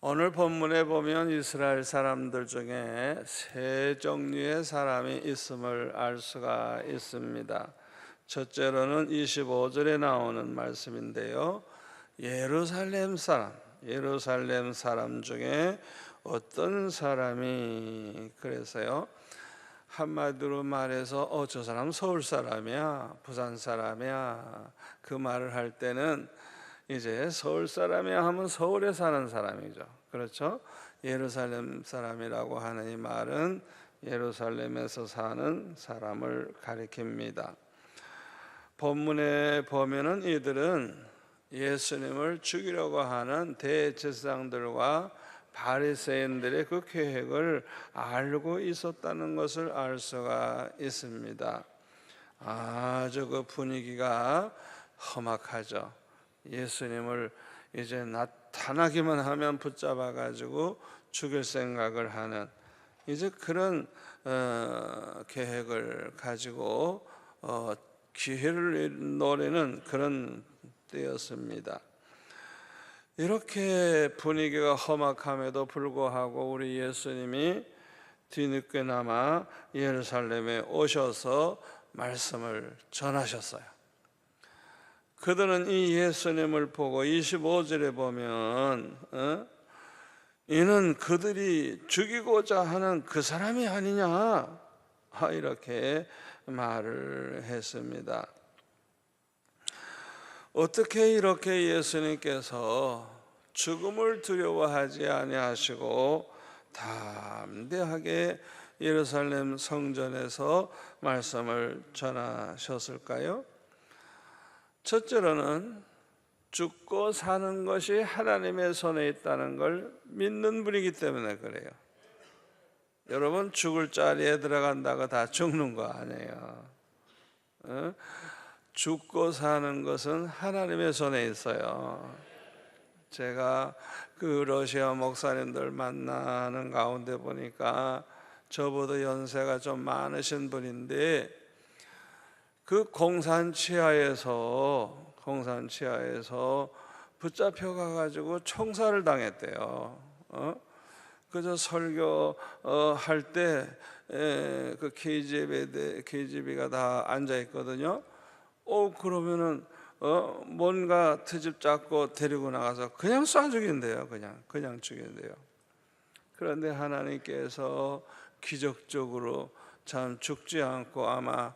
오늘 본문에 보면 이스라엘 사람들 중에 세 종류의 사람이 있음을 알 수가 있습니다. 첫째로는 25절에 나오는 말씀인데요, 예루살렘 사람 중에 어떤 사람이, 그래서요 한마디로 말해서 저 사람 서울 사람이야, 부산 사람이야, 그 말을 할 때는 이제 서울 사람이야 하면 서울에 사는 사람이죠. 그렇죠? 예루살렘 사람이라고 하는 이 말은 예루살렘에서 사는 사람을 가리킵니다. 본문에 보면은 이들은 예수님을 죽이려고 하는 대제사장들과 바리새인들의 그 계획을 알고 있었다는 것을 알 수가 있습니다. 아주 그 분위기가 험악하죠. 예수님을 이제 나타나기만 하면 붙잡아 가지고 죽일 생각을 하는 이제 그런 계획을 가지고 기회를 노리는 그런 때였습니다. 이렇게 분위기가 험악함에도 불구하고 우리 예수님이 뒤늦게나마 예루살렘에 오셔서 말씀을 전하셨어요. 그들은 이 예수님을 보고 25절에 보면 이는 그들이 죽이고자 하는 그 사람이 아니냐, 이렇게 말을 했습니다. 어떻게 이렇게 예수님께서 죽음을 두려워하지 아니하시고 담대하게 예루살렘 성전에서 말씀을 전하셨을까요? 첫째로는 죽고 사는 것이 하나님의 손에 있다는 걸 믿는 분이기 때문에 그래요. 여러분, 죽을 자리에 들어간다고 다 죽는 거 아니에요. 죽고 사는 것은 하나님의 손에 있어요. 제가 그 러시아 목사님들 만나는 가운데 보니까 저보다 연세가 좀 많으신 분인데 그 공산 치하에서 붙잡혀 가가지고 총살을 당했대요. 그저 설교 할 때 그 KGB가 다 앉아 있거든요. 그러면은 뭔가 트집 잡고 데리고 나가서 그냥 쏴 죽인대요. 그냥 죽인대요. 그런데 하나님께서 기적적으로 참 죽지 않고 아마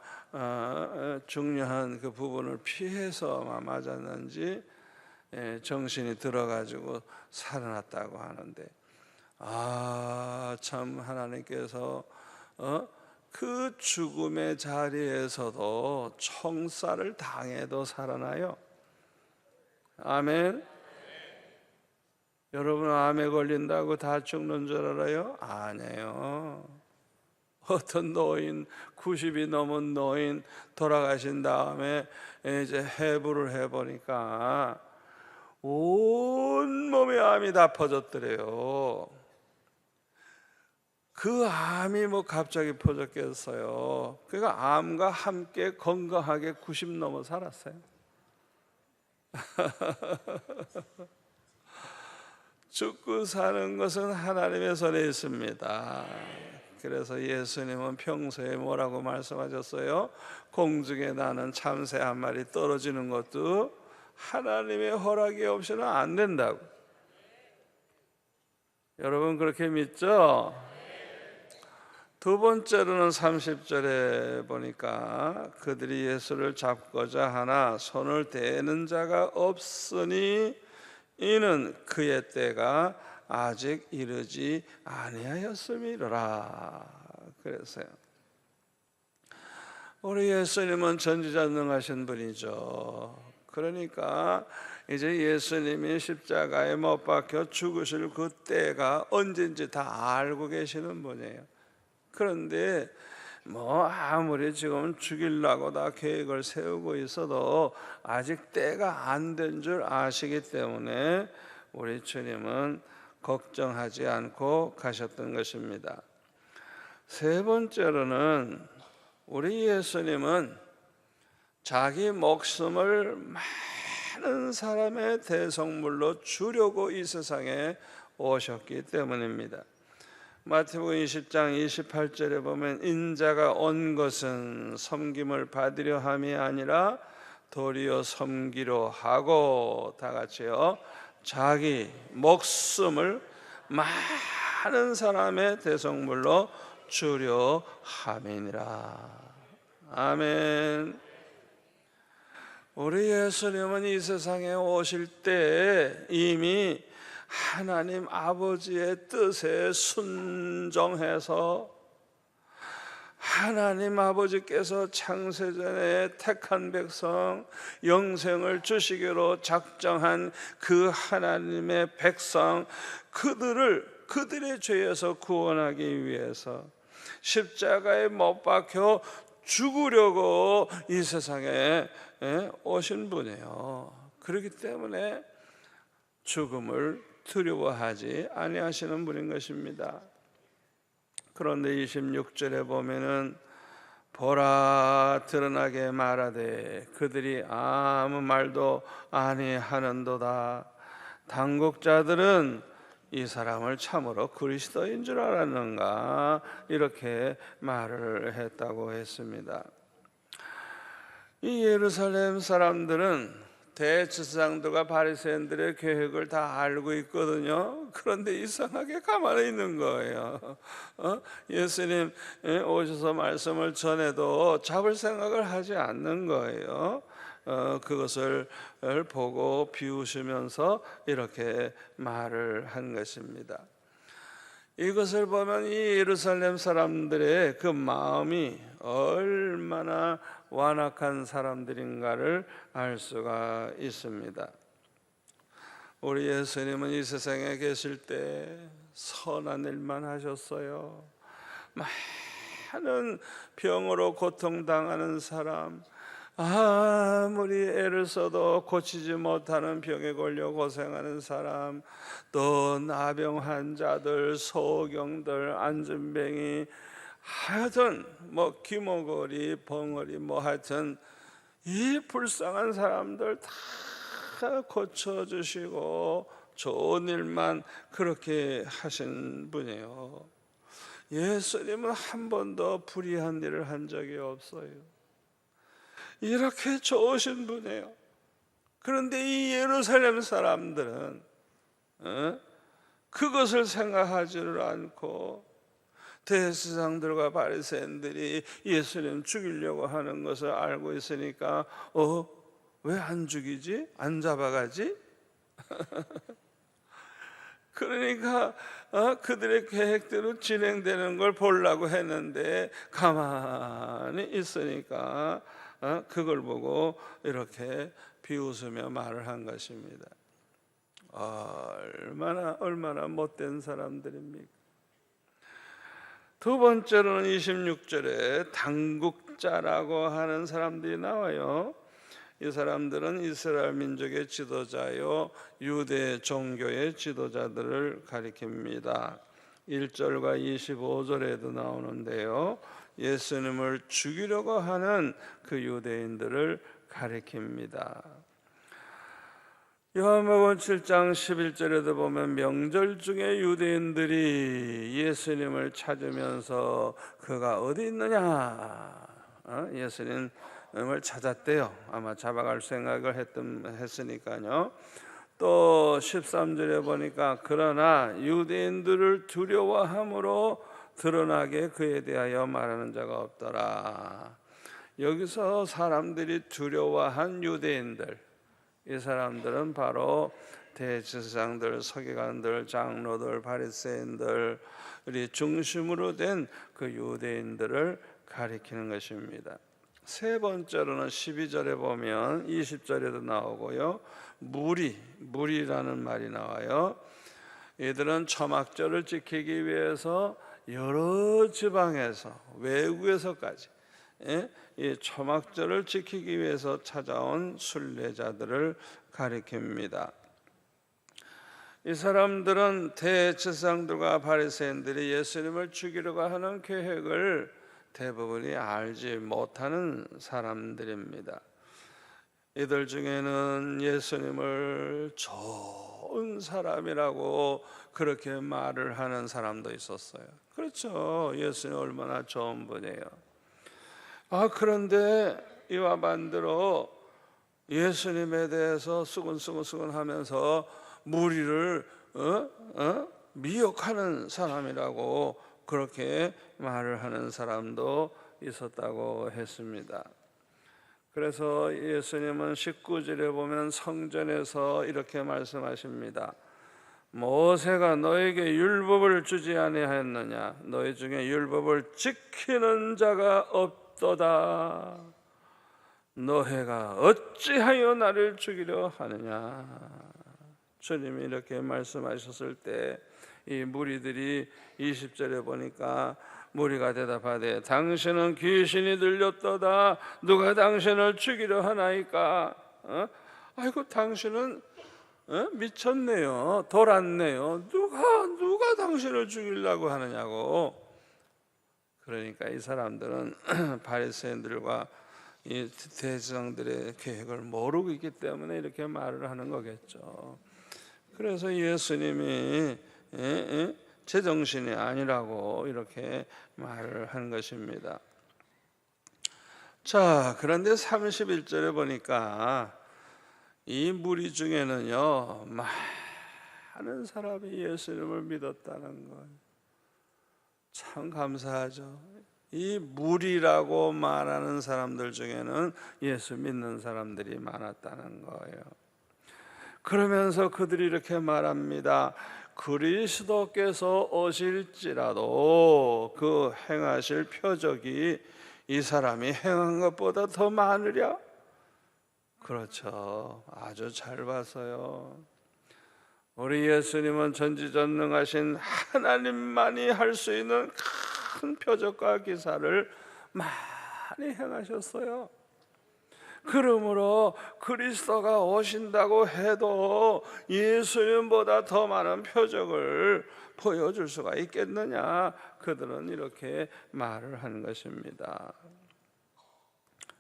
중요한 그 부분을 피해서 아마 맞았는지 정신이 들어가지고 살아났다고 하는데, 참 하나님께서 그 죽음의 자리에서도 총살을 당해도 살아나요. 아멘. 여러분, 암에 걸린다고 다 죽는 줄 알아요? 아니에요. 어떤 노인, 90이 넘은 노인 돌아가신 다음에 이제 해부를 해보니까 온 몸에 암이 다 퍼졌더래요. 그 암이 갑자기 퍼졌겠어요. 그러니까 암과 함께 건강하게 90 넘어 살았어요. 죽고 사는 것은 하나님의 손에 있습니다. 그래서 예수님은 평소에 뭐라고 말씀하셨어요? 공중에 나는 참새 한 마리 떨어지는 것도 하나님의 허락이 없이는 안 된다고. 여러분, 그렇게 믿죠? 두 번째로는 30절에 보니까 그들이 예수를 잡고자 하나 손을 대는 자가 없으니 이는 그의 때가 아직 이르지 아니하였음이로라. 그래서요, 우리 예수님은 전지전능하신 분이죠. 그러니까 이제 예수님이 십자가에 못 박혀 죽으실 그 때가 언젠지 다 알고 계시는 분이에요. 그런데 아무리 지금 죽이려고 다 계획을 세우고 있어도 아직 때가 안 된 줄 아시기 때문에 우리 주님은 걱정하지 않고 가셨던 것입니다. 세 번째로는 우리 예수님은 자기 목숨을 많은 사람의 대성물로 주려고 이 세상에 오셨기 때문입니다. 마태복음 20장 28절에 보면 인자가 온 것은 섬김을 받으려 함이 아니라 도리어 섬기려 하고, 다 같이요, 자기 목숨을 많은 사람의 대성물로 주려 함이니라. 아멘. 우리 예수님은 이 세상에 오실 때 이미 하나님 아버지의 뜻에 순종해서 하나님 아버지께서 창세전에 택한 백성, 영생을 주시기로 작정한 그 하나님의 백성, 그들의 죄에서 구원하기 위해서 십자가에 못 박혀 죽으려고 이 세상에 오신 분이에요. 그렇기 때문에 죽음을 두려워하지 아니하시는 분인 것입니다. 그런데 26절에 보면은 보라 드러나게 말하되 그들이 아무 말도 아니하는도다. 당국자들은 이 사람을 참으로 그리스도인 줄 알았는가, 이렇게 말을 했다고 했습니다. 이 예루살렘 사람들은 대제사장들과 바리새인들의 계획을 다 알고 있거든요. 그런데 이상하게 가만히 있는 거예요. 예수님 오셔서 말씀을 전해도 잡을 생각을 하지 않는 거예요. 그것을 보고 비웃으면서 이렇게 말을 한 것입니다. 이것을 보면 이 예루살렘 사람들의 그 마음이 얼마나 완악한 사람들인가를 알 수가 있습니다. 우리 예수님은 이 세상에 계실 때 선한 일만 하셨어요. 많은 병으로 고통당하는 사람, 아무리 애를 써도 고치지 못하는 병에 걸려 고생하는 사람, 또 나병 환자들, 소경들, 안진뱅이, 하여튼 귀머거리, 벙어리, 하여튼 이 불쌍한 사람들 다 고쳐주시고 좋은 일만 그렇게 하신 분이에요. 예수님은 한 번도 불의한 일을 한 적이 없어요. 이렇게 좋으신 분이에요. 그런데 이 예루살렘 사람들은 그것을 생각하지를 않고 대제사장들과 바리새인들이 예수님 죽이려고 하는 것을 알고 있으니까 왜 안 죽이지? 안 잡아가지? 그러니까 그들의 계획대로 진행되는 걸 보려고 했는데 가만히 있으니까 그걸 보고 이렇게 비웃으며 말을 한 것입니다. 얼마나 못된 사람들입니까? 두 번째로는 26절에 당국자라고 하는 사람들이 나와요. 이 사람들은 이스라엘 민족의 지도자요, 유대 종교의 지도자들을 가리킵니다. 1절과 25절에도 나오는데요, 예수님을 죽이려고 하는 그 유대인들을 가리킵니다. 요한복음 7장 11절에도 보면 명절 중에 유대인들이 예수님을 찾으면서 그가 어디 있느냐, 예수님을 찾았대요. 아마 잡아갈 생각을 했으니까요. 또 13절에 보니까 그러나 유대인들을 두려워함으로 드러나게 그에 대하여 말하는 자가 없더라. 여기서 사람들이 두려워한 유대인들, 이 사람들은 바로 대제사장들, 서기관들, 장로들, 바리새인들이 중심으로 된 그 유대인들을 가리키는 것입니다. 세 번째로는 12절에 보면 20절에도 나오고요, 무리라는 말이 나와요. 이들은 초막절을 지키기 위해서 여러 지방에서, 외국에서까지 이 초막절을 지키기 위해서 찾아온 순례자들을 가리킵니다. 이 사람들은 대제사장들과 바리새인들이 예수님을 죽이려고 하는 계획을 대부분이 알지 못하는 사람들입니다. 이들 중에는 예수님을 좋은 사람이라고 그렇게 말을 하는 사람도 있었어요. 그렇죠. 예수님 얼마나 좋은 분이에요. 그런데 이와 반대로 예수님에 대해서 수근수근 하면서 무리를 미혹하는 사람이라고 그렇게 말을 하는 사람도 있었다고 했습니다. 그래서 예수님은 19절에 보면 성전에서 이렇게 말씀하십니다. 모세가 너에게 율법을 주지 아니하였느냐? 너희 중에 율법을 지키는 자가 없도다. 너희가 어찌하여 나를 죽이려 하느냐? 주님이 이렇게 말씀하셨을 때 이 무리들이 20절에 보니까 무리가 대답하되 당신은 귀신이 들렸도다. 누가 당신을 죽이려 하나이까? 아이고 당신은 미쳤네요. 돌았네요. 누가 당신을 죽이려고 하느냐고. 그러니까 이 사람들은 바리새인들과 이 대제사장들의 계획을 모르고 있기 때문에 이렇게 말을 하는 거겠죠. 그래서 예수님이 제정신이 아니라고 이렇게 말을 한 것입니다. 자, 그런데 31절에 보니까 이 무리 중에는요 많은 사람이 예수님을 믿었다는 거예요. 참 감사하죠. 이 무리라고 말하는 사람들 중에는 예수 믿는 사람들이 많았다는 거예요. 그러면서 그들이 이렇게 말합니다. 그리스도께서 오실지라도 그 행하실 표적이 이 사람이 행한 것보다 더 많으랴? 그렇죠. 아주 잘 봤어요. 우리 예수님은 전지전능하신 하나님만이 할 수 있는 큰 표적과 기사를 많이 행하셨어요. 그러므로 그리스도가 오신다고 해도 예수님보다 더 많은 표적을 보여줄 수가 있겠느냐? 그들은 이렇게 말을 한 것입니다.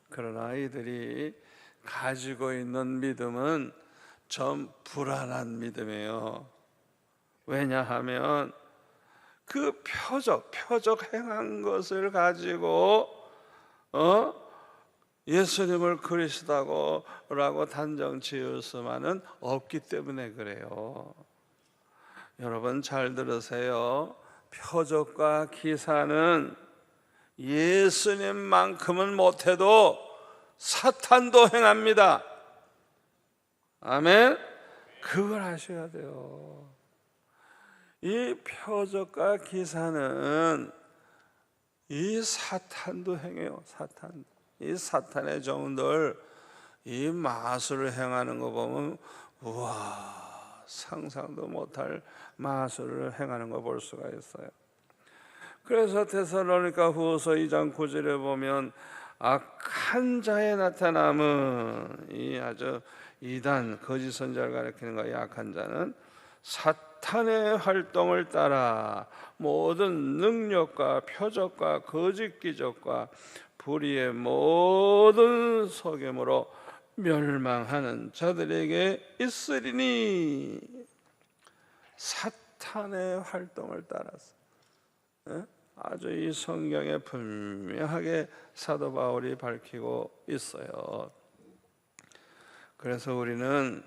그러나 이들이 가지고 있는 믿음은 좀 불안한 믿음이에요. 왜냐하면 그 표적 행한 것을 가지고 예수님을 그리스도라고 단정 지을 수만은 없기 때문에 그래요. 여러분 잘 들으세요. 표적과 기사는 예수님만큼은 못해도 사탄도 행합니다. 아멘. 그걸 아셔야 돼요. 이 표적과 기사는 이 사탄도 행해요. 이 사탄의 종들 이 마술을 행하는 거 보면 우와, 상상도 못할 마술을 행하는 거 볼 수가 있어요. 그래서 데살로니가 후서 2장 9절에 보면 악한 자의 나타남은 이 아주 이단 거짓 선지자를 가리키는 거예요. 악한 자는 사탄의 활동을 따라 모든 능력과 표적과 거짓 기적과 불의의 모든 속임으로 멸망하는 자들에게 있으리니. 사탄의 활동을 따라서 아주 이 성경에 분명하게 사도 바울이 밝히고 있어요. 그래서 우리는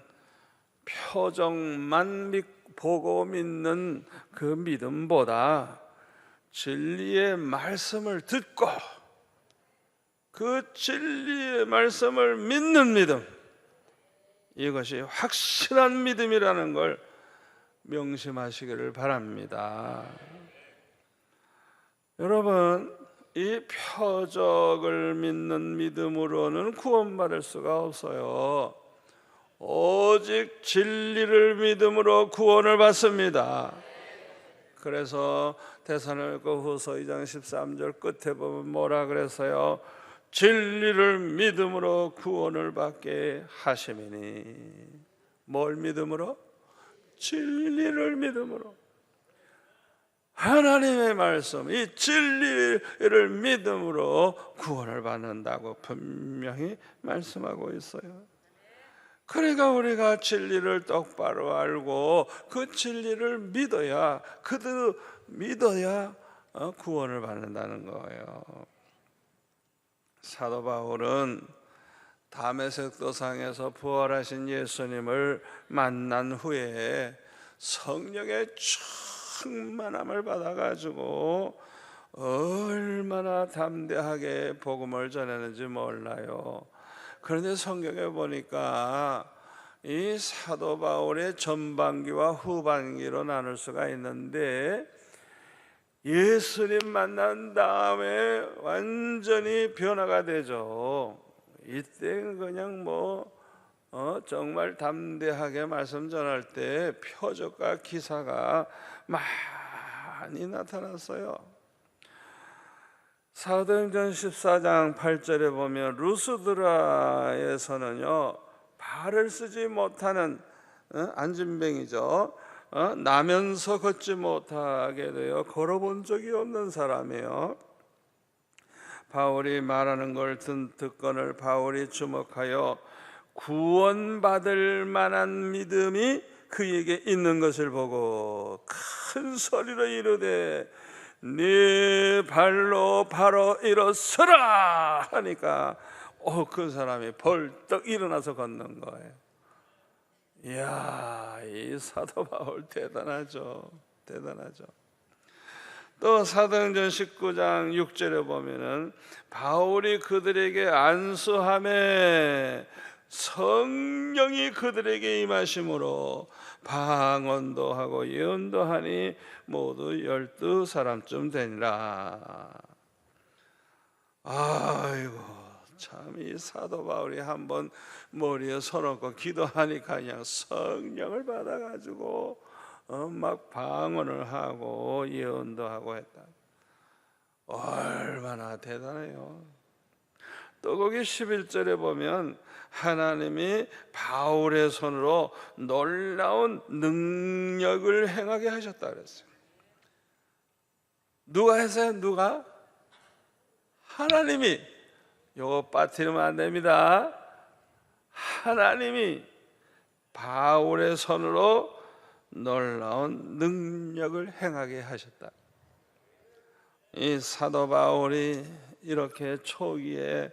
표적만 보고 믿는 그 믿음보다 진리의 말씀을 듣고 그 진리의 말씀을 믿는 믿음, 이것이 확실한 믿음이라는 걸 명심하시기를 바랍니다. 여러분, 이 표적을 믿는 믿음으로는 구원받을 수가 없어요. 오직 진리를 믿음으로 구원을 받습니다. 그래서 데살로니가 후서 2장 13절 끝에 보면 뭐라 그랬어요? 진리를 믿음으로 구원을 받게 하심이니. 뭘 믿음으로? 진리를 믿음으로. 하나님의 말씀, 이 진리를 믿음으로 구원을 받는다고 분명히 말씀하고 있어요. 그러니까 우리가 진리를 똑바로 알고 그 진리를 믿어야, 그대로 믿어야 구원을 받는다는 거예요. 사도 바울은 다메섹 도상에서 부활하신 예수님을 만난 후에 성령의 충만함을 받아가지고 얼마나 담대하게 복음을 전했는지 몰라요. 그런데 성경에 보니까 이 사도 바울의 전반기와 후반기로 나눌 수가 있는데, 예수님 만난 다음에 완전히 변화가 되죠. 이때 그냥 정말 담대하게 말씀 전할 때 표적과 기사가 많이 나타났어요. 사도행전 14장 8절에 보면 루스드라에서는요, 발을 쓰지 못하는 안진뱅이죠. 나면서 걷지 못하게 되어 걸어본 적이 없는 사람이에요. 바울이 말하는 걸 듣거늘 바울이 주목하여 구원받을 만한 믿음이 그에게 있는 것을 보고 큰 소리로 이르되 네 발로 바로 일어서라 하니까 그 사람이 벌떡 일어나서 걷는 거예요. 이야, 이 사도 바울 대단하죠. 대단하죠. 또 사도행전 19장 6절에 보면은 바울이 그들에게 안수하매 성령이 그들에게 임하심으로 방언도 하고 예언도 하니 모두 12사람쯤 되니라. 아이고, 참 이 사도 바울이 한번 머리에 손 얹고 기도하니까 그냥 성령을 받아가지고 막 방언을 하고 예언도 하고 했다. 얼마나 대단해요. 또 거기 11절에 보면 하나님이 바울의 손으로 놀라운 능력을 행하게 하셨다 그랬어요. 누가 했어요? 누가? 하나님이. 요거 빠뜨리면 안 됩니다. 하나님이 바울의 손으로 놀라운 능력을 행하게 하셨다. 이 사도 바울이 이렇게 초기에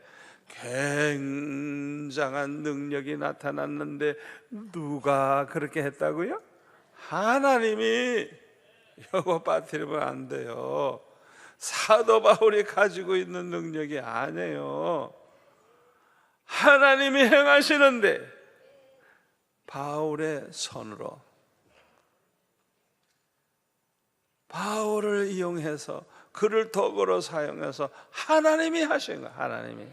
굉장한 능력이 나타났는데 누가 그렇게 했다고요? 하나님이. 이거 빠뜨리면 안 돼요. 사도 바울이 가지고 있는 능력이 아니에요. 하나님이 행하시는데 바울의 손으로, 바울을 이용해서 그를 도구로 사용해서 하나님이 하신 거야. 하나님이.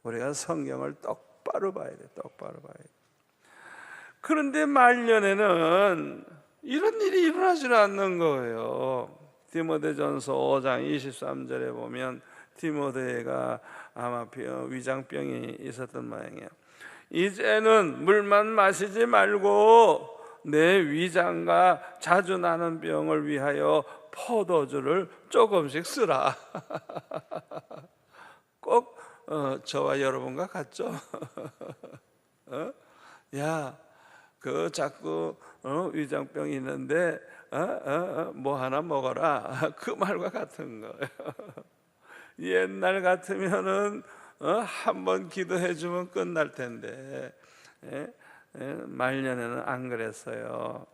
우리가 성경을 똑바로 봐야 돼. 똑바로 봐야 돼. 그런데 말년에는 이런 일이 일어나질 않는 거예요. 디모데전서 5장 23절에 보면 디모데가 아마 위장병이 있었던 모양이에요. 이제는 물만 마시지 말고 내 위장과 자주 나는 병을 위하여 포도주를 조금씩 쓰라. 꼭 저와 여러분과 같죠? 야, 그 자꾸 위장병이 있는데 뭐 하나 먹어라. 그 말과 같은 거예요. 옛날 같으면은 한번 기도해 주면 끝날 텐데 말년에는 안 그랬어요.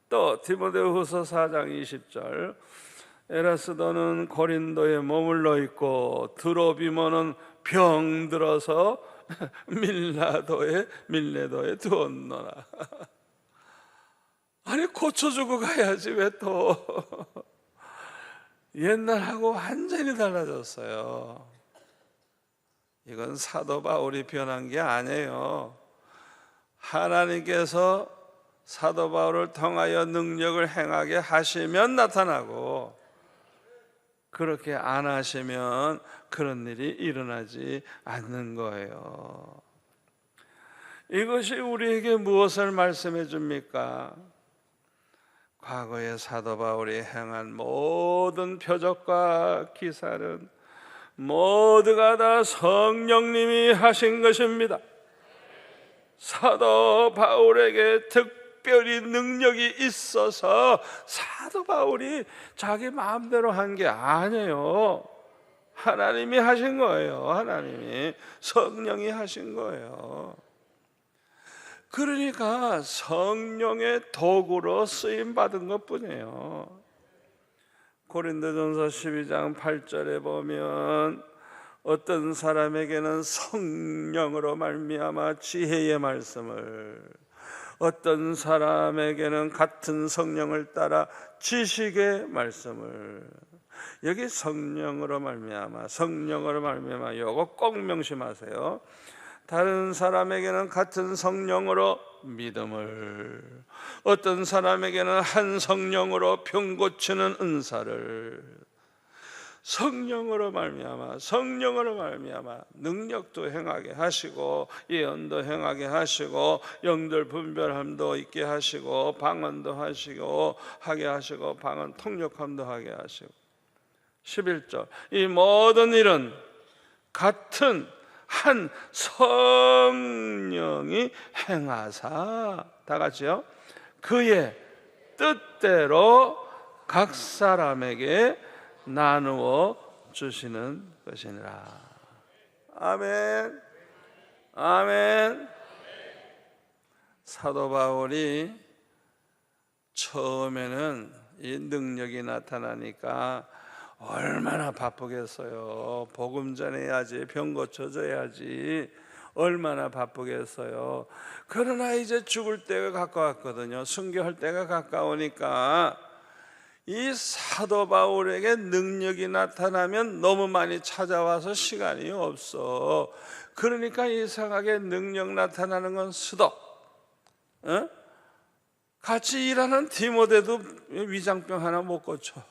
또 디모데후서 4장 20절 에라스도는 고린도에 머물러 있고 드로비모는 병들어서 밀레도에 두었노라. 아니 고쳐주고 가야지 왜 또. 옛날하고 완전히 달라졌어요. 이건 사도 바울이 변한 게 아니에요. 하나님께서 사도 바울을 통하여 능력을 행하게 하시면 나타나고, 그렇게 안 하시면 그런 일이 일어나지 않는 거예요. 이것이 우리에게 무엇을 말씀해 줍니까? 과거에 사도 바울이 행한 모든 표적과 기사는 모두가 다 성령님이 하신 것입니다. 사도 바울에게 특별히 능력이 있어서 사도 바울이 자기 마음대로 한 게 아니에요. 하나님이 하신 거예요. 하나님이, 성령이 하신 거예요. 그러니까 성령의 도구로 쓰임 받은 것뿐이에요. 고린도전서 12장 8절에 보면 어떤 사람에게는 성령으로 말미암아 지혜의 말씀을, 어떤 사람에게는 같은 성령을 따라 지식의 말씀을. 여기 성령으로 말미암아, 성령으로 말미암아, 요거 꼭 명심하세요. 다른 사람에게는 같은 성령으로 믿음을, 어떤 사람에게는 한 성령으로 병 고치는 은사를, 성령으로 말미암아, 성령으로 말미암아 능력도 행하게 하시고, 예언도 행하게 하시고, 영들 분별함도 있게 하시고, 방언도 하시고 하게 하시고, 방언 통역함도 하게 하시고. 11절, 이 모든 일은 같은 한 성령이 행하사, 다 같이요, 그의 뜻대로 각 사람에게 나누어 주시는 것이니라. 아멘, 아멘. 사도 바울이 처음에는 이 능력이 나타나니까 얼마나 바쁘겠어요. 복음 전해야지, 병 고쳐줘야지, 얼마나 바쁘겠어요. 그러나 이제 죽을 때가 가까웠거든요. 순교할 때가 가까우니까 이 사도 바울에게 능력이 나타나면 너무 많이 찾아와서 시간이 없어. 그러니까 이상하게 능력 나타나는 건 수도, 같이 일하는 디모데도 위장병 하나 못 고쳐.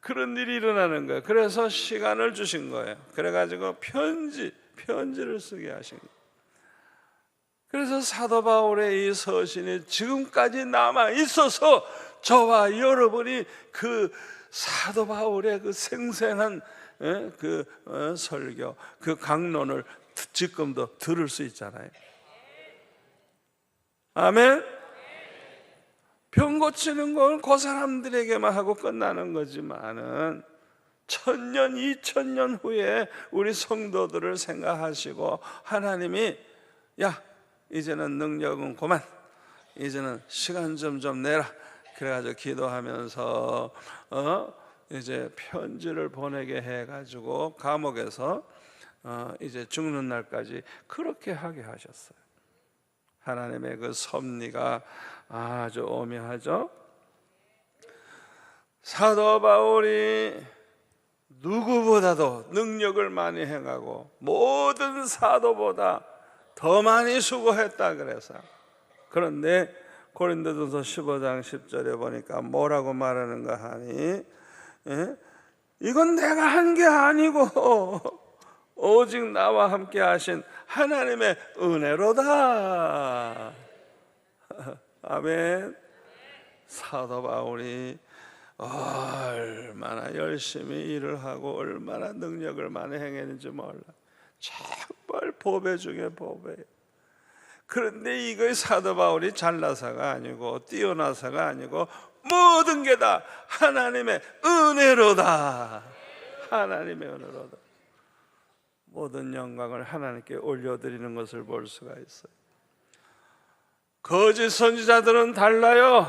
그런 일이 일어나는 거예요. 그래서 시간을 주신 거예요. 그래가지고 편지를 쓰게 하신 거예요. 그래서 사도 바울의 이 서신이 지금까지 남아 있어서 저와 여러분이 그 사도 바울의 그 생생한 설교, 그 강론을 지금도 들을 수 있잖아요. 아멘. 병 고치는 건 그 사람들에게만 하고 끝나는 거지만은 1000년, 2000년 후에 우리 성도들을 생각하시고 하나님이, 야, 이제는 능력은 그만, 이제는 시간 좀 내라, 그래가지고 기도하면서 이제 편지를 보내게 해가지고 감옥에서 이제 죽는 날까지 그렇게 하게 하셨어요. 하나님의 그 섭리가 아주 오묘하죠. 사도 바울이 누구보다도 능력을 많이 행하고 모든 사도보다 더 많이 수고했다 그래서. 그런데 고린도전서 15장 10절에 보니까 뭐라고 말하는가 하니, 이건 내가 한 게 아니고 오직 나와 함께 하신 하나님의 은혜로다. 아멘. 사도 바울이 얼마나 열심히 일을 하고 얼마나 능력을 많이 행했는지 몰라. 정말 보배 중에 보배. 그런데 이거 사도 바울이 잘나서가 아니고 뛰어나서가 아니고 모든 게 다 하나님의 은혜로다. 하나님의 은혜로다. 모든 영광을 하나님께 올려드리는 것을 볼 수가 있어요. 거짓 선지자들은 달라요.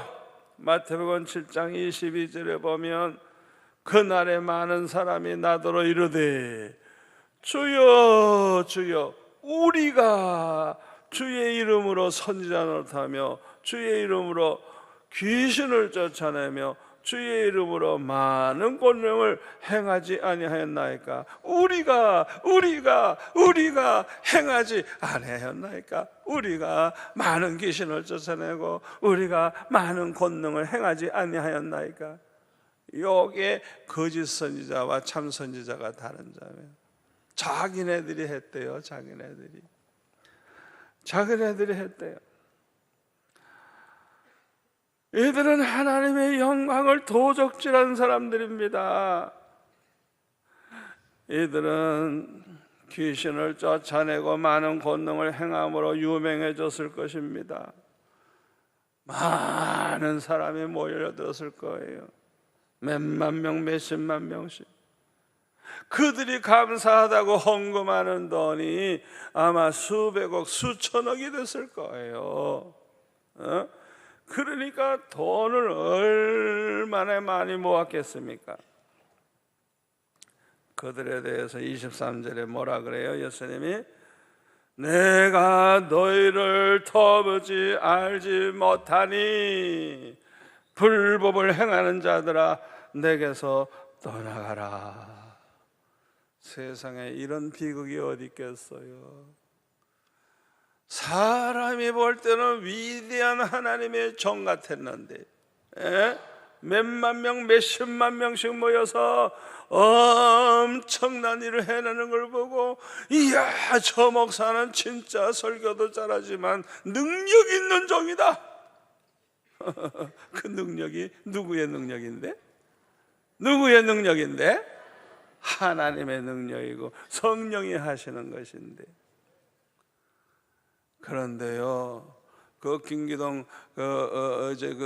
마태복음 7장 22절에 보면 그날에 많은 사람이 나더러 이르되 주여 주여 우리가 주의 이름으로 선지자 노릇하며 주의 이름으로 귀신을 쫓아내며 주의 이름으로 많은 권능을 행하지 아니하였나이까? 우리가 행하지 아니하였나이까? 우리가 많은 귀신을 쫓아내고 우리가 많은 권능을 행하지 아니하였나이까? 요게 거짓 선지자와 참 선지자가 다른 점이에요. 자기네들이 했대요. 자기네들이 했대요. 이들은 하나님의 영광을 도적질한 사람들입니다. 이들은 귀신을 쫓아내고 많은 권능을 행함으로 유명해졌을 것입니다. 많은 사람이 모여들었을 거예요. 몇만 명, 몇십만 명씩. 그들이 감사하다고 헌금하는 돈이 아마 수백억, 수천억이 됐을 거예요. 그러니까 돈을 얼마나 많이 모았겠습니까? 그들에 대해서 23절에 뭐라 그래요? 예수님이 내가 너희를 터부지 알지 못하니 불법을 행하는 자들아 내게서 떠나가라. 세상에 이런 비극이 어디 있겠어요? 사람이 볼 때는 위대한 하나님의 종 같았는데 몇만 명, 몇십만 명씩 모여서 엄청난 일을 해내는 걸 보고 이야, 저 목사는 진짜 설교도 잘하지만 능력 있는 종이다. 그 능력이 누구의 능력인데? 누구의 능력인데? 하나님의 능력이고 성령이 하시는 것인데. 그런데요, 그 김기동 어제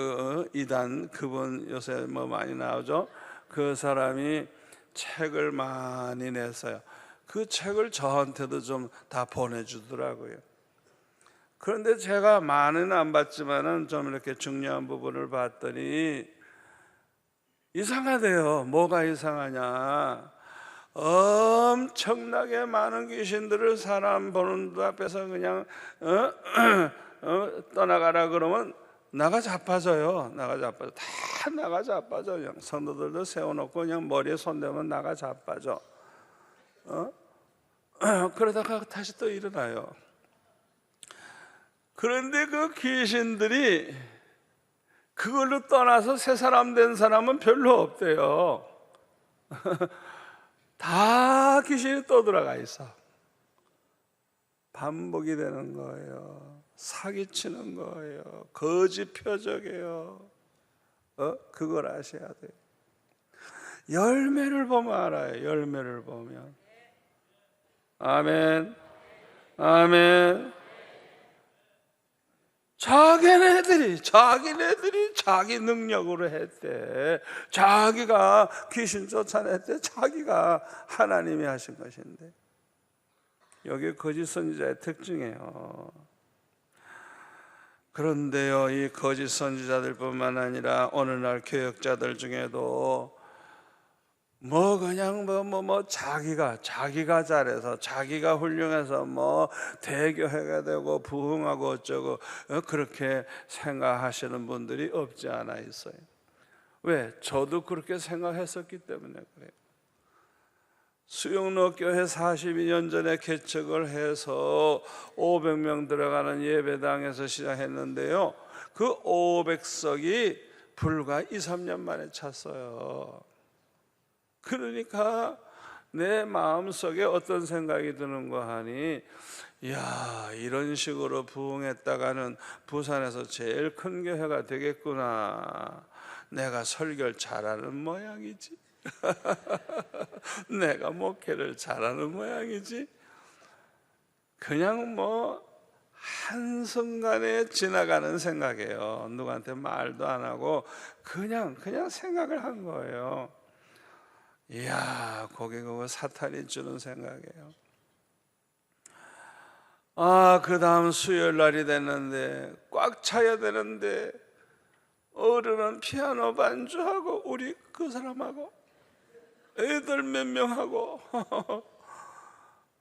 이단 그분 요새 뭐 많이 나오죠. 그 사람이 책을 많이 냈어요. 그 책을 저한테도 좀 다 보내주더라고요. 그런데 제가 많이는 안 봤지만은 좀 이렇게 중요한 부분을 봤더니 이상하대요. 뭐가 이상하냐? 엄청나게 많은 귀신들을 사람 보는 앞에서 그냥 떠나가라 그러면 나가 자빠져요. 나가 자빠져. 다 나가 자빠져. 그냥 성도들도 세워놓고 그냥 머리에 손대면 나가 자빠져. 그러다가 다시 또 일어나요. 그런데 그 귀신들이 그걸로 떠나서 새 사람 된 사람은 별로 없대요. 다 귀신이 또 들어가 있어. 반복이 되는 거예요. 사기치는 거예요. 거짓 표적이에요. 그걸 아셔야 돼요. 열매를 보면 알아요. 열매를 보면. 아멘. 아멘. 자기네들이 자기 능력으로 했대. 자기가 귀신 쫓아냈대. 자기가 하나님이 하신 것인데. 여기 거짓 선지자의 특징이에요. 그런데요, 이 거짓 선지자들뿐만 아니라 오늘날 교역자들 중에도 그냥 자기가 잘해서 자기가 훌륭해서 대교회가 되고 부흥하고 어쩌고 그렇게 생각하시는 분들이 없지 않아 있어요. 왜? 저도 그렇게 생각했었기 때문에 그래요. 수영로 교회 42년 전에 개척을 해서 500명 들어가는 예배당에서 시작했는데요, 그 500석이 불과 2, 3년 만에 찼어요. 그러니까 내 마음속에 어떤 생각이 드는가 하니, 이야, 이런 식으로 부흥했다가는 부산에서 제일 큰 교회가 되겠구나. 내가 설교를 잘하는 모양이지. 내가 목회를 잘하는 모양이지. 그냥 한순간에 지나가는 생각이에요. 누구한테 말도 안 하고 그냥 생각을 한 거예요. 이야, 그거 사탄이 주는 생각이에요. 그 다음 수요일 날이 됐는데 꽉 차야 되는데 어른은 피아노 반주하고 우리 그 사람하고 애들 몇 명하고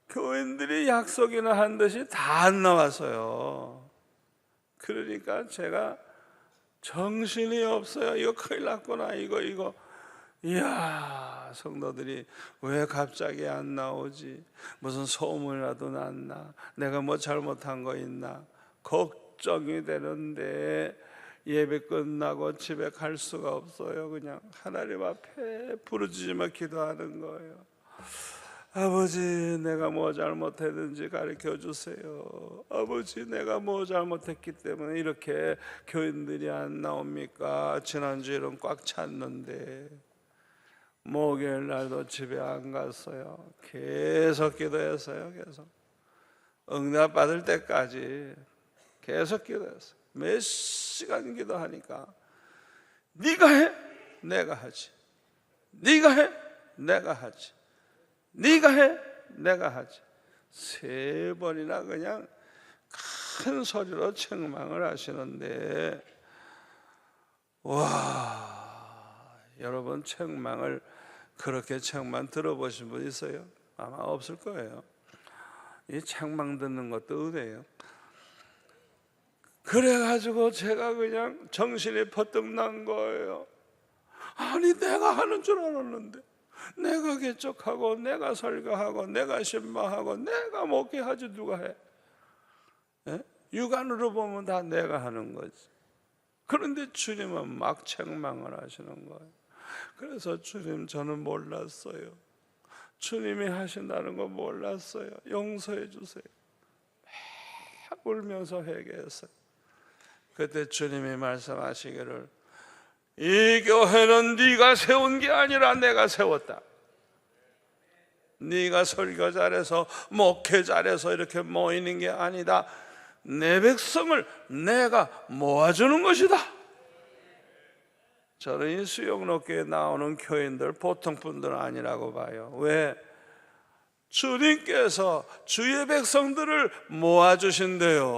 교인들이 약속이나 한 듯이 다 안 나왔어요. 그러니까 제가 정신이 없어요. 이거 큰일 났구나. 이거 이야, 성도들이 왜 갑자기 안 나오지? 무슨 소문이라도 났나? 내가 잘못한 거 있나? 걱정이 되는데 예배 끝나고 집에 갈 수가 없어요. 그냥 하나님 앞에 부르짖으며 기도하는 거예요. 아버지, 내가 잘못했는지 가르쳐 주세요. 아버지, 내가 잘못했기 때문에 이렇게 교인들이 안 나옵니까? 지난주에는 꽉 찼는데 목요일 날도 집에 안 갔어요. 계속 기도했어요. 계속 응답 받을 때까지 계속 기도했어요. 몇 시간 기도하니까 네가 해, 내가 하지. 네가 해, 내가 하지. 네가 해, 내가 하지. 3번이나 그냥 큰 소리로 책망을 하시는데, 와, 여러분 책망을 그렇게 책망 들어보신 분 있어요? 아마 없을 거예요. 이 책망 듣는 것도 은혜예요. 그래가지고 제가 그냥 정신이 퍼뜩 난 거예요. 아니, 내가 하는 줄 알았는데, 내가 개척하고 내가 설교하고 내가 신방하고 내가 목회하지 누가 해? 예? 육안으로 보면 다 내가 하는 거지. 그런데 주님은 막 책망을 하시는 거예요. 그래서 주님, 저는 몰랐어요. 주님이 하신다는 거 몰랐어요. 용서해 주세요. 막 울면서 회개했어요. 그때 주님이 말씀하시기를, 이 교회는 네가 세운 게 아니라 내가 세웠다. 네가 설교 잘해서 목회 잘해서 이렇게 모이는 게 아니다. 내 백성을 내가 모아주는 것이다. 저는 이 수영로교에 나오는 교인들 보통 분들은 아니라고 봐요. 왜? 주님께서 주의 백성들을 모아주신대요.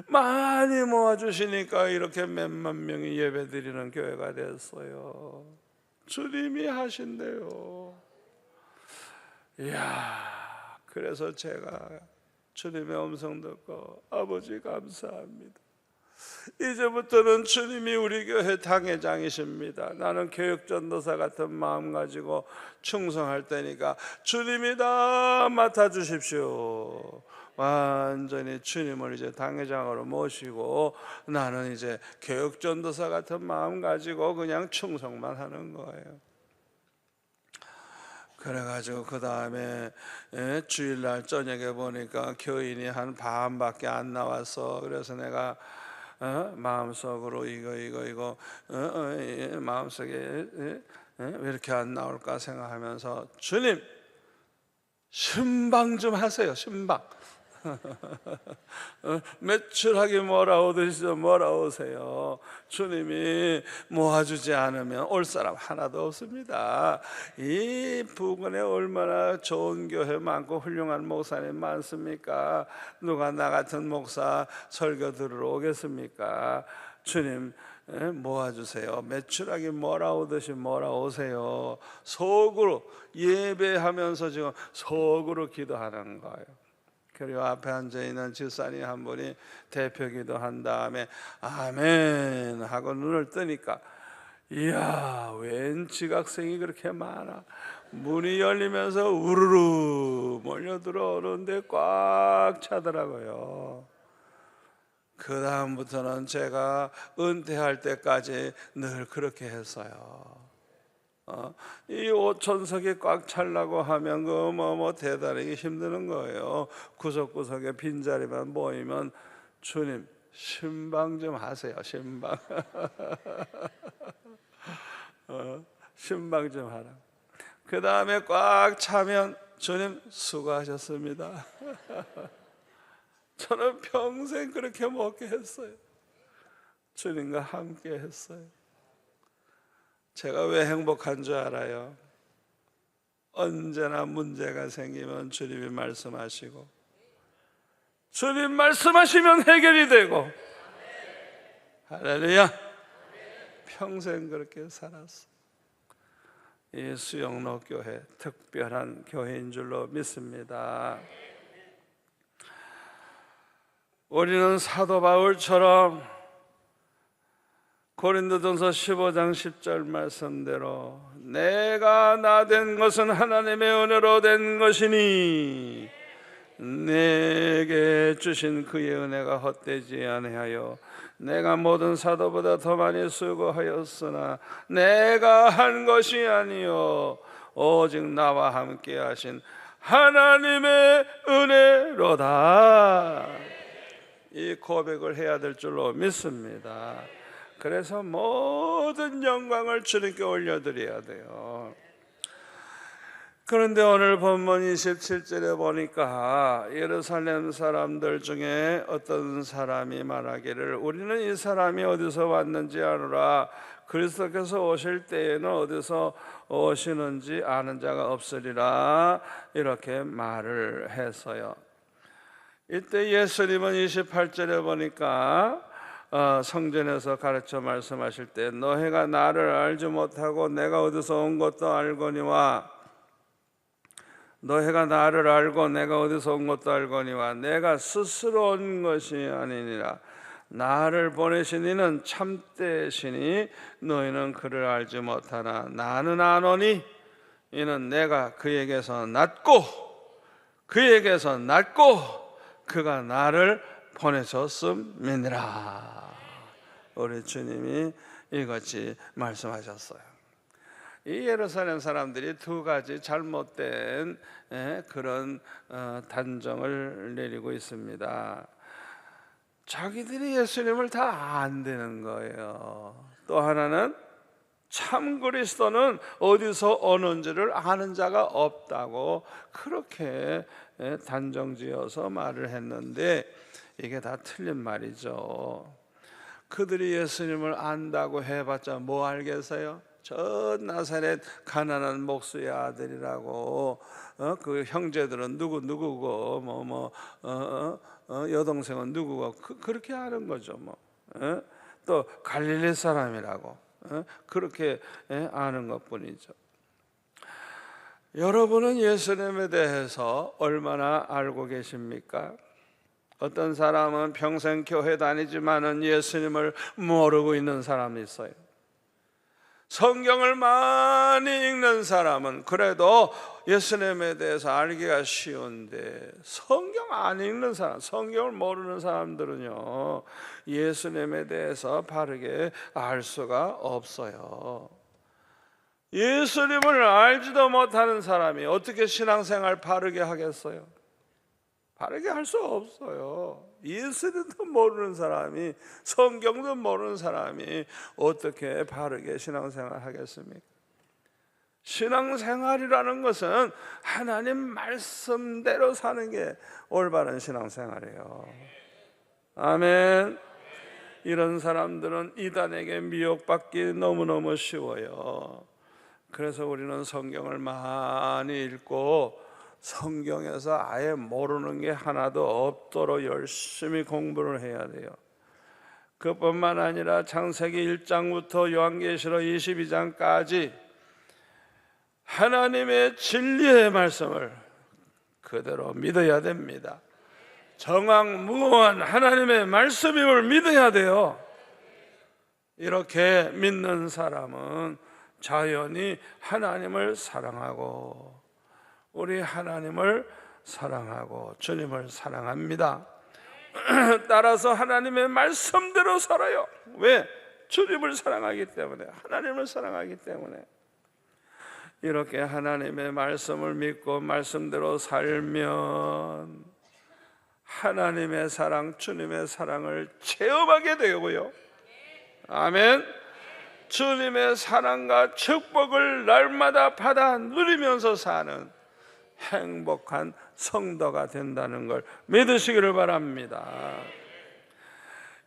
많이 모아주시니까 이렇게 몇만 명이 예배드리는 교회가 됐어요. 주님이 하신대요. 이야, 그래서 제가 주님의 음성 듣고, 아버지 감사합니다. 이제부터는 주님이 우리 교회 당회장이십니다. 나는 교육전도사 같은 마음 가지고 충성할 테니까 주님이 다 맡아주십시오. 완전히 주님을 이제 당회장으로 모시고 나는 이제 교육전도사 같은 마음 가지고 그냥 충성만 하는 거예요. 그래가지고 그 다음에 주일날 저녁에 보니까 교인이 한 반밖에 안 나왔어. 그래서 내가 마음속으로 이거 마음속에 왜 이렇게 안 나올까 생각하면서, 주님 신방 좀 하세요. 신방. 매출하게 몰아오듯이 좀 몰아오세요. 주님이 모아주지 않으면 올 사람 하나도 없습니다. 이 부근에 얼마나 좋은 교회 많고 훌륭한 목사님 많습니까? 누가 나 같은 목사 설교 들으러 오겠습니까? 주님 모아주세요. 매출하게 몰아오듯이 몰아오세요. 속으로 예배하면서 지금 속으로 기도하는 거예요. 그리고 앞에 앉아있는 집사님 한 분이 대표 기도한 다음에 아멘 하고 눈을 뜨니까, 이야, 웬 지각생이 그렇게 많아. 문이 열리면서 우르르 몰려 들어오는데 꽉 차더라고요. 그 다음부터는 제가 은퇴할 때까지 늘 그렇게 했어요. 이 5천석이 꽉 차려고 하면 그 대단하게 힘드는 거예요. 구석구석에 빈자리만 보이면 주님 신방 좀 하세요. 신방. 신방 좀 하라. 그 다음에 꽉 차면 주님 수고하셨습니다. 저는 평생 그렇게 먹게 했어요. 주님과 함께 했어요. 제가 왜 행복한 줄 알아요? 언제나 문제가 생기면 주님이 말씀하시고, 주님 말씀하시면 해결이 되고, 할렐루야. 평생 그렇게 살았어. 이 수영로 교회 특별한 교회인 줄로 믿습니다. 우리는 사도 바울처럼 고린도전서 15장 10절 말씀대로 내가 나 된 것은 하나님의 은혜로 된 것이니 내게 주신 그의 은혜가 헛되지 아니하여 내가 모든 사도보다 더 많이 수고하였으나 내가 한 것이 아니요 오직 나와 함께 하신 하나님의 은혜로다. 이 고백을 해야 될 줄로 믿습니다. 그래서 모든 영광을 주님께 올려드려야 돼요. 그런데 오늘 본문 27절에 보니까 예루살렘 사람들 중에 어떤 사람이 말하기를 우리는 이 사람이 어디서 왔는지 아노라. 그리스도께서 오실 때에는 어디서 오시는지 아는 자가 없으리라. 이렇게 말을 했어요. 이때 예수님은 28절에 보니까 성전에서 가르쳐 말씀하실 때 너희가 나를 알지 못하고 내가 어디서 온 것도 알거니와 너희가 나를 알고 내가 어디서 온 것도 알거니와 내가 스스로 온 것이 아니니라. 나를 보내신 이는 참되시니 너희는 그를 알지 못하나 나는 아노니 이는 내가 그에게서 났고 그가 나를 보내셨음이니라. 우리 주님이 이같이 말씀하셨어요. 이 예루살렘 사람들이 두 가지 잘못된 그런 단정을 내리고 있습니다. 자기들이 예수님을 다 안다는 거예요. 또 하나는 참 그리스도는 어디서 오는지를 아는 자가 없다고 그렇게 단정지어서 말을 했는데 이게 다 틀린 말이죠. 그들이 예수님을 안다고 해봤자 뭐 알겠어요? 저 나사렛 가난한 목수의 아들이라고 그 형제들은 누구고 여동생은 누구고 그렇게 아는 거죠. 또 갈릴리 사람이라고 그렇게 아는 것뿐이죠. 여러분은 예수님에 대해서 얼마나 알고 계십니까? 어떤 사람은 평생 교회 다니지만은 예수님을 모르고 있는 사람이 있어요. 성경을 많이 읽는 사람은 그래도 예수님에 대해서 알기가 쉬운데 성경 안 읽는 사람, 성경을 모르는 사람들은요 예수님에 대해서 바르게 알 수가 없어요. 예수님을 알지도 못하는 사람이 어떻게 신앙생활 바르게 하겠어요? 바르게 할 수 없어요. 예수님도 모르는 사람이, 성경도 모르는 사람이 어떻게 바르게 신앙생활 하겠습니까? 신앙생활이라는 것은 하나님 말씀대로 사는 게 올바른 신앙생활이에요. 아멘. 이런 사람들은 이단에게 미혹받기 너무너무 쉬워요. 그래서 우리는 성경을 많이 읽고 성경에서 아예 모르는 게 하나도 없도록 열심히 공부를 해야 돼요. 그뿐만 아니라 창세기 1장부터 요한계시록 22장까지 하나님의 진리의 말씀을 그대로 믿어야 됩니다. 정확무한 하나님의 말씀임을 믿어야 돼요. 이렇게 믿는 사람은 자연히 하나님을 사랑하고 우리 하나님을 사랑하고 주님을 사랑합니다. 따라서 하나님의 말씀대로 살아요. 왜? 주님을 사랑하기 때문에, 하나님을 사랑하기 때문에. 이렇게 하나님의 말씀을 믿고 말씀대로 살면 하나님의 사랑, 주님의 사랑을 체험하게 되고요. 아멘. 주님의 사랑과 축복을 날마다 받아 누리면서 사는 행복한 성도가 된다는 걸 믿으시기를 바랍니다.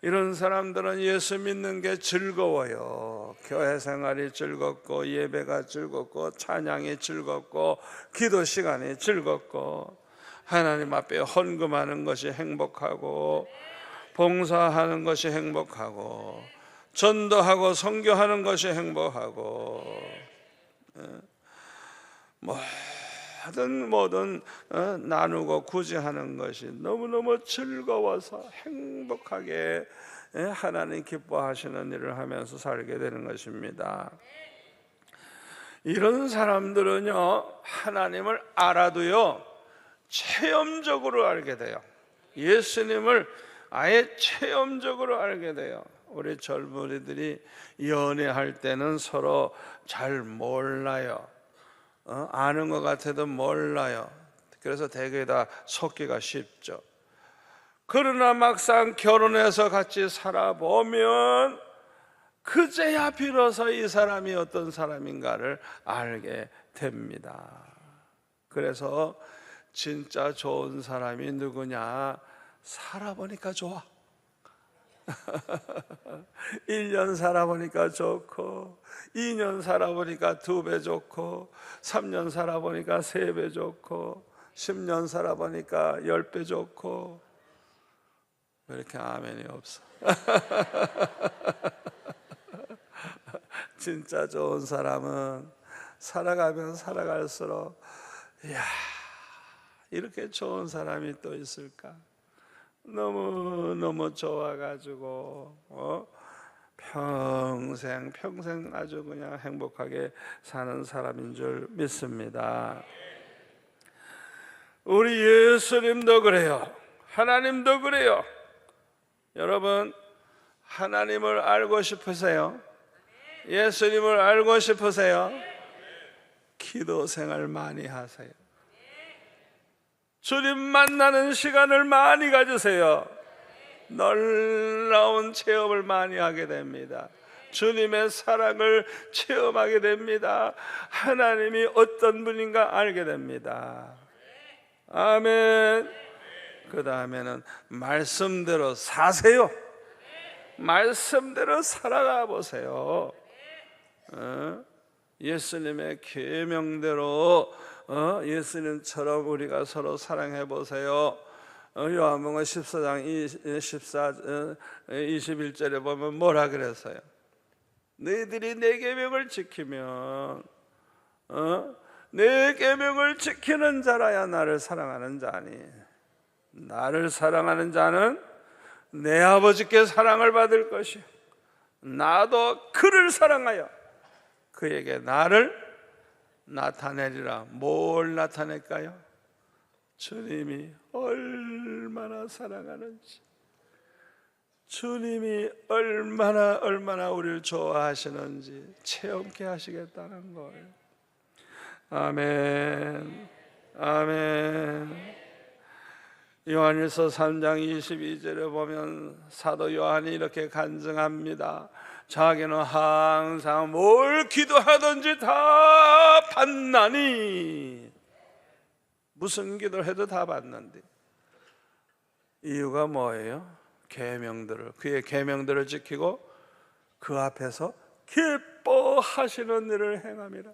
이런 사람들은 예수 믿는 게 즐거워요. 교회 생활이 즐겁고 예배가 즐겁고 찬양이 즐겁고 기도 시간이 즐겁고 하나님 앞에 헌금하는 것이 행복하고 봉사하는 것이 행복하고 전도하고 선교하는 것이 행복하고 뭐든 나누고 구제하는 것이 너무너무 즐거워서 행복하게 하나님 기뻐하시는 일을 하면서 살게 되는 것입니다. 이런 사람들은요 하나님을 알아도요 체험적으로 알게 돼요. 예수님을 아예 체험적으로 알게 돼요. 우리 젊은이들이 연애할 때는 서로 잘 몰라요. 아는 것 같아도 몰라요. 그래서 대개 다 속기가 쉽죠. 그러나 막상 결혼해서 같이 살아보면 그제야 비로소 이 사람이 어떤 사람인가를 알게 됩니다. 그래서 진짜 좋은 사람이 누구냐? 살아보니까 좋아. 1년 살아보니까 좋고, 2년 살아보니까 2배 좋고, 3년 살아보니까 3배 좋고, 10년 살아보니까 10배 좋고. 왜 이렇게 아멘이 없어? 진짜 좋은 사람은 살아가면 살아갈수록, 이야, 이렇게 좋은 사람이 또 있을까? 너무너무 좋아가지고 평생 아주 그냥 행복하게 사는 사람인 줄 믿습니다. 우리 예수님도 그래요. 하나님도 그래요. 여러분, 하나님을 알고 싶으세요? 예수님을 알고 싶으세요? 기도 생활 많이 하세요. 주님 만나는 시간을 많이 가지세요. 놀라운 체험을 많이 하게 됩니다. 주님의 사랑을 체험하게 됩니다. 하나님이 어떤 분인가 알게 됩니다. 아멘. 그 다음에는 말씀대로 사세요. 말씀대로 살아가 보세요. 예수님의 계명대로 예수님처럼 우리가 서로 사랑해 보세요. 요한복음 14장 21절에 보면 뭐라 그랬어요? 너희들이 내 계명을 지키면 내 계명을 지키는 자라야 나를 사랑하는 자니, 나를 사랑하는 자는 내 아버지께 사랑을 받을 것이요 나도 그를 사랑하여 그에게 나를 나타내리라. 뭘 나타낼까요? 주님이 얼마나 사랑하는지, 주님이 얼마나 우리를 좋아하시는지 체험케 하시겠다는 거예요. 아멘. 아멘. 요한일서 3장 22절에 보면 사도 요한이 이렇게 간증합니다. 자기는 항상 뭘 기도하든지 다 받나니. 무슨 기도를 해도 다 받는데 이유가 뭐예요? 계명들을, 그의 계명들을 지키고 그 앞에서 기뻐하시는 일을 행함이라.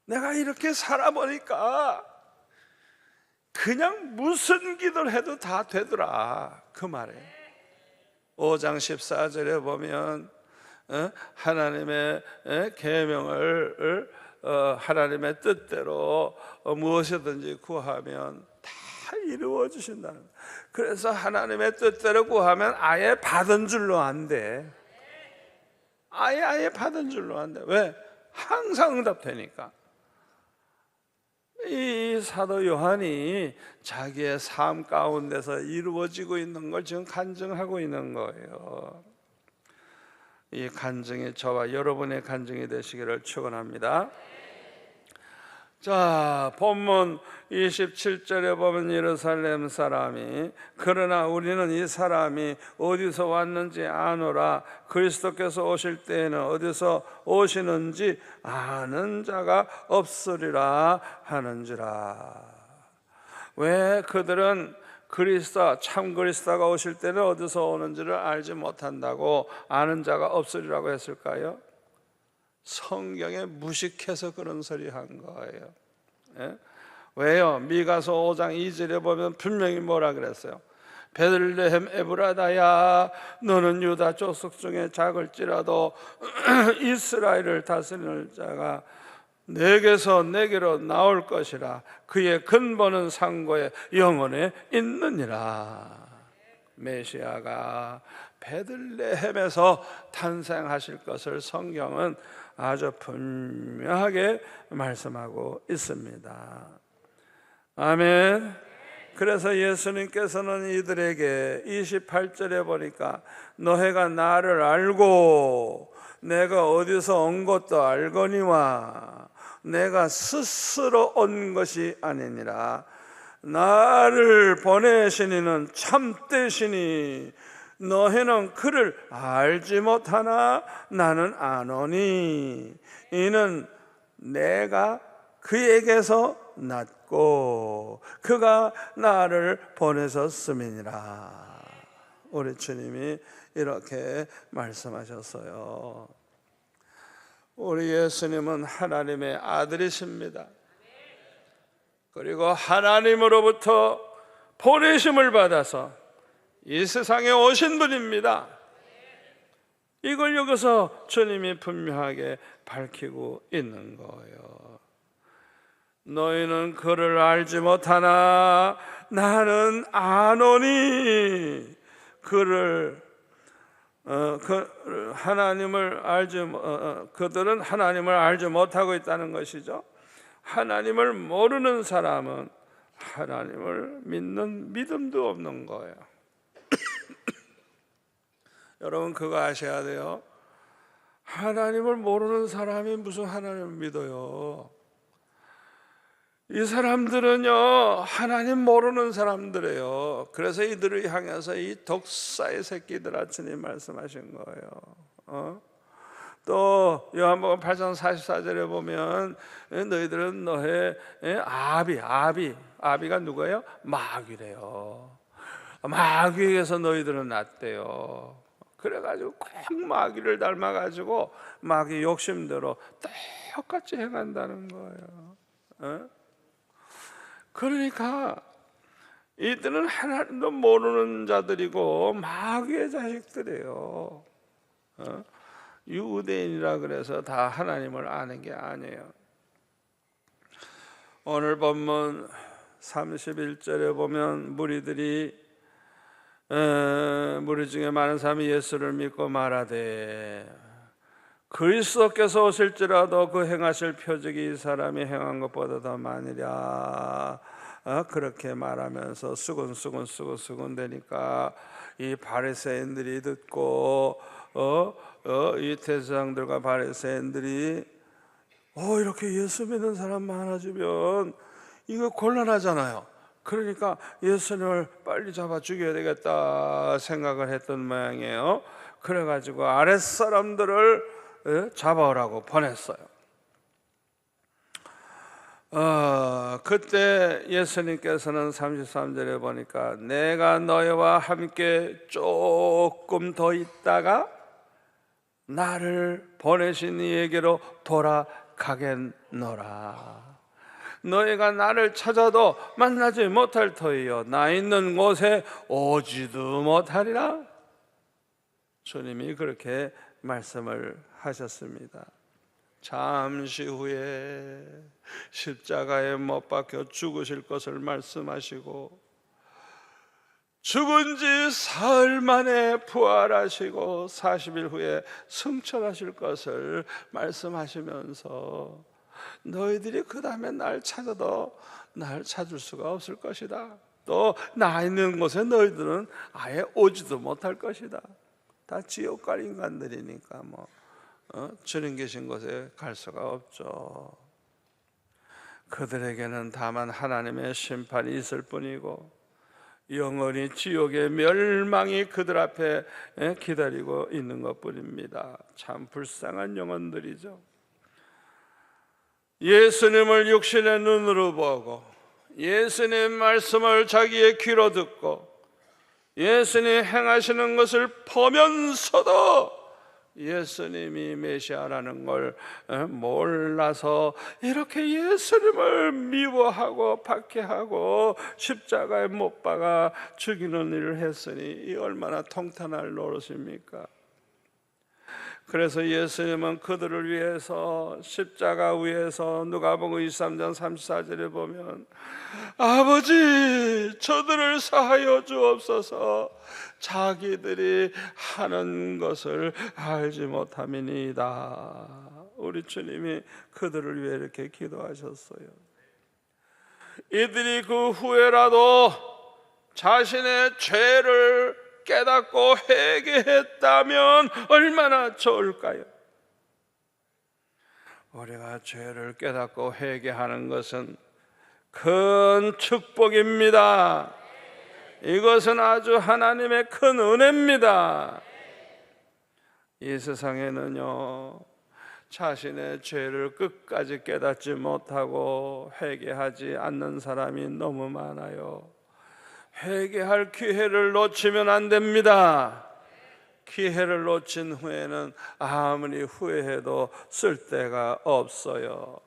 내가 이렇게 살아보니까 그냥 무슨 기도를 해도 다 되더라, 그 말이에요. 5장 14절에 보면 하나님의 계명을 하나님의 뜻대로 무엇이든지 구하면 다 이루어 주신다는 거예요. 그래서 하나님의 뜻대로 구하면 아예 받은 줄로 안 돼. 아예 받은 줄로 안 돼. 왜? 항상 응답되니까. 이 사도 요한이 자기의 삶 가운데서 이루어지고 있는 걸 지금 간증하고 있는 거예요. 이 간증이 저와 여러분의 간증이 되시기를 축원합니다. 자, 본문 27절에 보면 예루살렘 사람이 그러나 우리는 이 사람이 어디서 왔는지 아노라. 그리스도께서 오실 때에는 어디서 오시는지 아는 자가 없으리라 하는지라. 왜 그들은 참 그리스도가 오실 때는 어디서 오는지를 알지 못한다고 아는 자가 없으리라고 했을까요? 성경에 무식해서 그런 소리 한 거예요. 왜요? 미가서 5장 2절에 보면 분명히 뭐라 그랬어요? 베들레헴 에브라다야, 너는 유다 족속 중에 작을지라도 이스라엘을 다스릴 자가 내게서 내게로 나올 것이라. 그의 근본은 상고의 영원에 있느니라. 메시아가 베들레헴에서 탄생하실 것을 성경은 아주 분명하게 말씀하고 있습니다. 아멘. 그래서 예수님께서는 이들에게 28절에 보니까 너희가 나를 알고 내가 어디서 온 것도 알거니와 내가 스스로 온 것이 아니니라. 나를 보내신 이는 참되시니 너희는 그를 알지 못하나 나는 아노니 이는 내가 그에게서 났고 그가 나를 보내셨음이니라. 우리 주님이 이렇게 말씀하셨어요. 우리 예수님은 하나님의 아들이십니다. 그리고 하나님으로부터 보내심을 받아서 이 세상에 오신 분입니다. 이걸 여기서 주님이 분명하게 밝히고 있는 거예요. 너희는 그를 알지 못하나 나는 아노니 그들은 하나님을 알지 못하고 있다는 것이죠. 하나님을 모르는 사람은 하나님을 믿는 믿음도 없는 거예요. 여러분 그거 아셔야 돼요. 하나님을 모르는 사람이 무슨 하나님을 믿어요? 이 사람들은요 하나님 모르는 사람들이에요. 그래서 이들을 향해서 이 독사의 새끼들아 주님 말씀하신 거예요. 또 요한복음 8장 44절에 보면 너희들은 너의 아비가 누구예요? 마귀래요. 마귀에게서 너희들은 났대요. 그래가지고 꼭 마귀를 닮아가지고 마귀 욕심대로 똑같이 행한다는 거예요. 그러니까 이들은 하나님도 모르는 자들이고 마귀의 자식들이에요. 유대인이라 그래서 다 하나님을 아는 게 아니에요. 오늘 본문 31절에 보면 무리 중에 많은 사람이 예수를 믿고 말하되 그리스도께서 오실지라도 그 행하실 표적이 이 사람이 행한 것보다 더 많으랴. 그렇게 말하면서 수군 되니까 이 바리새인들이 듣고 이 대제사장들과 바리새인들이 이렇게 예수 믿는 사람 많아지면 이거 곤란하잖아요. 그러니까 예수님을 빨리 잡아 죽여야 되겠다 생각을 했던 모양이에요. 그래가지고 아랫사람들을 잡아오라고 보냈어요. 그때 예수님께서는 33절에 보니까 내가 너희와 함께 조금 더 있다가 나를 보내신 이에게로 돌아가겠노라. 너희가 나를 찾아도 만나지 못할 터이요 나 있는 곳에 오지도 못하리라. 주님이 그렇게 말씀을 하셨습니다. 잠시 후에 십자가에 못 박혀 죽으실 것을 말씀하시고 죽은 지 사흘 만에 부활하시고 40일 후에 승천하실 것을 말씀하시면서 너희들이 그 다음에 날 찾아도 날 찾을 수가 없을 것이다. 또 나 있는 곳에 너희들은 아예 오지도 못할 것이다. 다 지옥갈 인간들이니까 주님 계신 곳에 갈 수가 없죠. 그들에게는 다만 하나님의 심판이 있을 뿐이고 영원히 지옥의 멸망이 그들 앞에 기다리고 있는 것뿐입니다. 참 불쌍한 영혼들이죠. 예수님을 육신의 눈으로 보고 예수님 말씀을 자기의 귀로 듣고 예수님 행하시는 것을 보면서도 예수님이 메시아라는 걸 몰라서 이렇게 예수님을 미워하고 박해하고 십자가에 못 박아 죽이는 일을 했으니 이 얼마나 통탄할 노릇입니까? 그래서 예수님은 그들을 위해서 십자가 위에서 누가복음 23장 34절에 보면 아버지 저들을 사하여 주옵소서 자기들이 하는 것을 알지 못함이니이다. 우리 주님이 그들을 위해 이렇게 기도하셨어요. 이들이 그 후에라도 자신의 죄를 깨닫고 회개했다면 얼마나 좋을까요? 우리가 죄를 깨닫고 회개하는 것은 큰 축복입니다. 이것은 아주 하나님의 큰 은혜입니다. 이 세상에는요, 자신의 죄를 끝까지 깨닫지 못하고 회개하지 않는 사람이 너무 많아요. 회개할 기회를 놓치면 안 됩니다. 기회를 놓친 후에는 아무리 후회해도 쓸데가 없어요.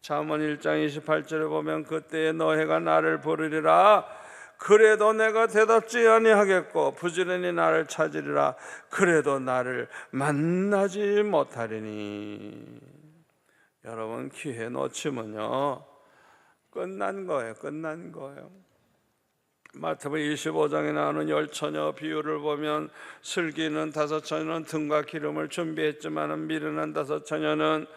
잠언 1장 28절에 보면 그때에 너희가 나를 부르리라 그래도 내가 대답지 아니하겠고 부지런히 나를 찾으리라 그래도 나를 만나지 못하리니. 여러분, 기회 놓치면요 끝난 거예요. 끝난 거예요. 마태복음 25장에 나오는 10처녀 비유를 보면 슬기는 5처녀는 등과 기름을 준비했지만 미련한 5처녀는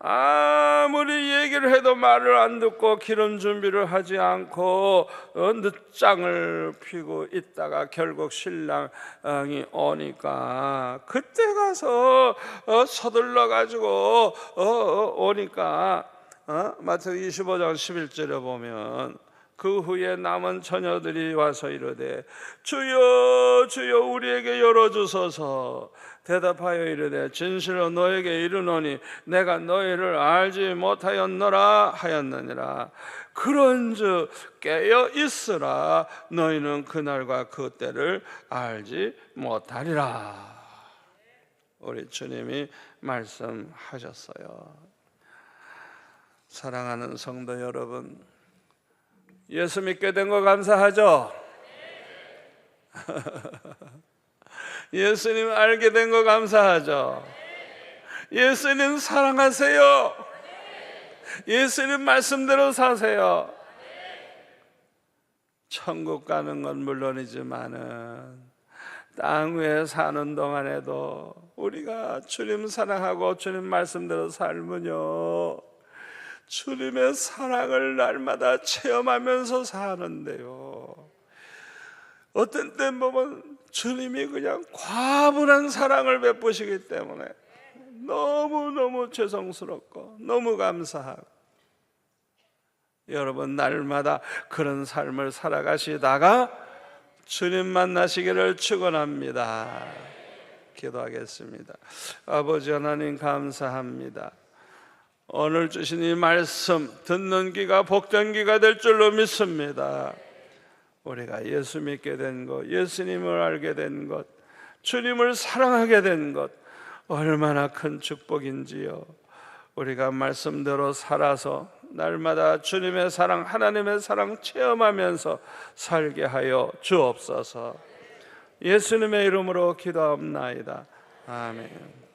아무리 얘기를 해도 말을 안 듣고 기름 준비를 하지 않고 늦장을 피고 있다가 결국 신랑이 오니까 그때 가서 서둘러 가지고 오니까 마태복음 25장 11절에 보면 그 후에 남은 처녀들이 와서 이르되 주여 주여 우리에게 열어주소서. 대답하여 이르되 진실로 너에게 이르노니 내가 너희를 알지 못하였노라 하였느니라. 그런즉 깨어 있으라 너희는 그날과 그 때를 알지 못하리라. 우리 주님이 말씀하셨어요. 사랑하는 성도 여러분, 예수 믿게 된 거 감사하죠? 예수님 알게 된 거 감사하죠? 예수님 사랑하세요? 예수님 말씀대로 사세요? 천국 가는 건 물론이지만은 땅 위에 사는 동안에도 우리가 주님 사랑하고 주님 말씀대로 살면요 주님의 사랑을 날마다 체험하면서 사는데요, 어떤 때 보면 주님이 그냥 과분한 사랑을 베푸시기 때문에 너무너무 죄송스럽고 너무 감사하고, 여러분 날마다 그런 삶을 살아가시다가 주님 만나시기를 축원합니다. 기도하겠습니다. 아버지 하나님 감사합니다. 오늘 주신 이 말씀 듣는 귀가 복된 귀가 될 줄로 믿습니다. 우리가 예수 믿게 된 것, 예수님을 알게 된 것, 주님을 사랑하게 된 것 얼마나 큰 축복인지요. 우리가 말씀대로 살아서 날마다 주님의 사랑, 하나님의 사랑 체험하면서 살게 하여 주옵소서. 예수님의 이름으로 기도합나이다. 아멘.